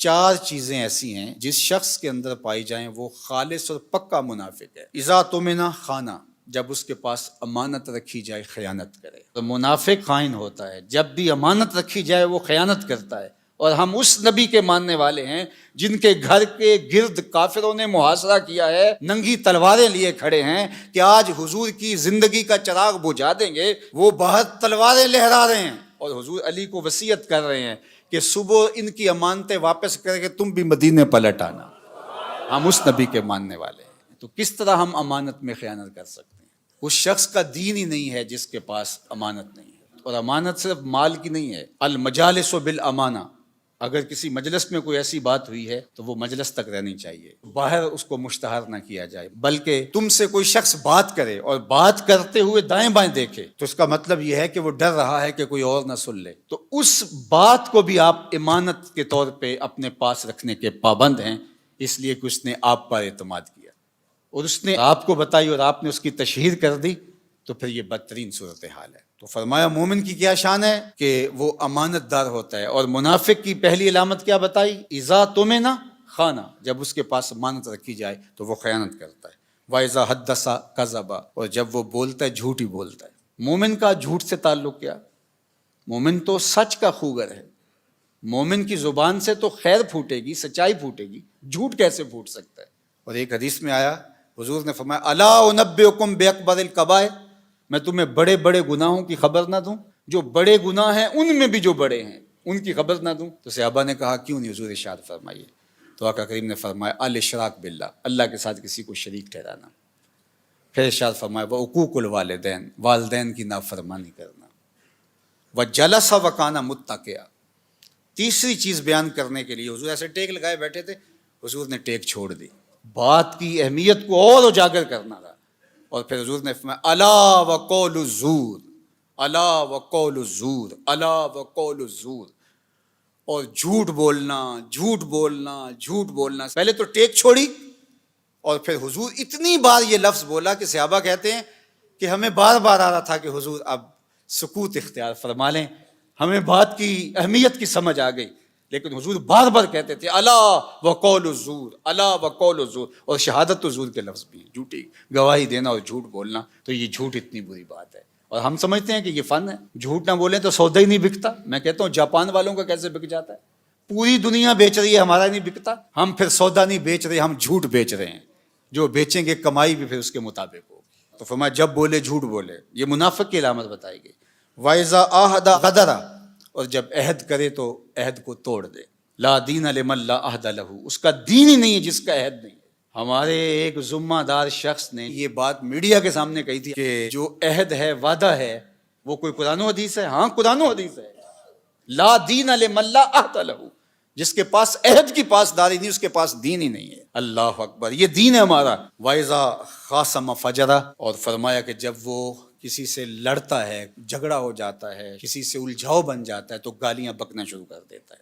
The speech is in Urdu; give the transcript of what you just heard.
چار چیزیں ایسی ہیں جس شخص کے اندر پائی جائیں وہ خالص اور پکا منافق ہے۔ اذا تمنا خانہ، جب اس کے پاس امانت رکھی جائے خیانت کرے۔ تو منافق خائن ہوتا ہے، جب بھی امانت رکھی جائے وہ خیانت کرتا ہے۔ اور ہم اس نبی کے ماننے والے ہیں جن کے گھر کے گرد کافروں نے محاصرہ کیا ہے، ننگی تلواریں لیے کھڑے ہیں کہ آج حضور کی زندگی کا چراغ بجھا دیں گے۔ وہ باہر تلواریں لہرا رہے ہیں اور حضور علی کو وصیت کر رہے ہیں کہ صبح ان کی امانتیں واپس کر کے تم بھی مدینے پلٹ آنا۔ ہم اس نبی کے ماننے والے ہیں، تو کس طرح ہم امانت میں خیانت کر سکتے ہیں؟ اس شخص کا دین ہی نہیں ہے جس کے پاس امانت نہیں ہے۔ اور امانت صرف مال کی نہیں ہے، المجالس بالامانہ۔ اگر کسی مجلس میں کوئی ایسی بات ہوئی ہے تو وہ مجلس تک رہنی چاہیے، باہر اس کو مشتہر نہ کیا جائے، بلکہ تم سے کوئی شخص بات کرے اور بات کرتے ہوئے دائیں بائیں دیکھے تو اس کا مطلب یہ ہے کہ وہ ڈر رہا ہے کہ کوئی اور نہ سن لے، تو اس بات کو بھی آپ امانت کے طور پہ اپنے پاس رکھنے کے پابند ہیں، اس لیے کہ اس نے آپ پر اعتماد کیا اور اس نے آپ کو بتائی اور آپ نے اس کی تشہیر کر دی، تو پھر یہ بدترین صورتحال ہے۔ تو فرمایا مومن کی کیا شان ہے کہ وہ امانت دار ہوتا ہے، اور منافق کی پہلی علامت کیا بتائی؟ اذا تمنا خانہ، جب اس کے پاس امانت رکھی جائے تو وہ خیانت کرتا ہے۔ واذا حدث کذب، اور جب وہ بولتا ہے جھوٹ ہی بولتا ہے۔ مومن کا جھوٹ سے تعلق کیا؟ مومن تو سچ کا خوگر ہے، مومن کی زبان سے تو خیر پھوٹے گی، سچائی پھوٹے گی، جھوٹ کیسے پھوٹ سکتا ہے؟ اور ایک حدیث میں آیا، حضور نے فرمایا الا انبئکم باکبر الکبائر، میں تمہیں بڑے بڑے گناہوں کی خبر نہ دوں؟ جو بڑے گناہ ہیں ان میں بھی جو بڑے ہیں ان کی خبر نہ دوں؟ تو صحابہ نے کہا کیوں نہیں حضور، ارشاد فرمائیے۔ تو آقا کریم نے فرمایا الاشراک باللہ، اللہ کے ساتھ کسی کو شریک ٹھہرانا۔ پھر ارشاد فرمایا وعقوق الوالدین، والدین کی نافرمانی کرنا، وجلس وکانا متکئا۔ تیسری چیز بیان کرنے کے لیے حضور ایسے ٹیک لگائے بیٹھے تھے، حضور نے ٹیک چھوڑ دی، بات کی اہمیت کو اور اجاگر کرنا تھا۔ اور پھر حضور نے فرمایا الا وقول الزور، الا وقول الزور، الا وقول الزور، اور جھوٹ بولنا، جھوٹ بولنا، جھوٹ بولنا۔ پہلے تو ٹیک چھوڑی اور پھر حضور اتنی بار یہ لفظ بولا کہ صحابہ کہتے ہیں کہ ہمیں بار بار آ رہا تھا کہ حضور اب سکوت اختیار فرما لیں، ہمیں بات کی اہمیت کی سمجھ آ گئی، لیکن حضور بار بار کہتے تھے الا وقول الزور، الا وقول الزور۔ اور شہادت تو زور کے لفظ بھی ہیں، جھوٹی گواہی دینا اور جھوٹ بولنا، تو یہ جھوٹ اتنی بری بات ہے۔ اور ہم سمجھتے ہیں کہ یہ فن ہے، جھوٹ نہ بولیں تو سودا ہی نہیں بکتا۔ میں کہتا ہوں جاپان والوں کا کیسے بک جاتا ہے؟ پوری دنیا بیچ رہی ہے، ہمارا نہیں بکتا۔ ہم پھر سودا نہیں بیچ رہے، ہم جھوٹ بیچ رہے ہیں، جو بیچیں گے کمائی بھی پھر اس کے مطابق ہو۔ تو فرمایا جب بولے جھوٹ بولے، یہ منافق کی علامت بتائی گئی۔ وَإِذَا عَاهَدَ غَدَرَ، اور جب عہد کرے تو عہد کو توڑ دے۔ لا دین لمن لا عہد لہ، اس کا دین ہی نہیں ہے جس کا عہد نہیں ہے۔ ہمارے ایک ذمہ دار شخص نے یہ بات میڈیا کے سامنے کہی تھی کہ جو عہد ہے، وعدہ ہے، وہ کوئی قرآن و حدیث ہے؟ ہاں قرآن و حدیث ہے۔ لا دین لمن لا عہد لہ، جس کے پاس عہد کی پاسداری نہیں، اس کے پاس دین ہی نہیں ہے۔ اللہ اکبر، یہ دین ہے ہمارا۔ وَإِذَا خَاصَمَ فَجَرَ، اور فرمایا کہ جب وہ کسی سے لڑتا ہے، جھگڑا ہو جاتا ہے، کسی سے الجھاؤ بن جاتا ہے تو گالیاں بکنا شروع کر دیتا ہے۔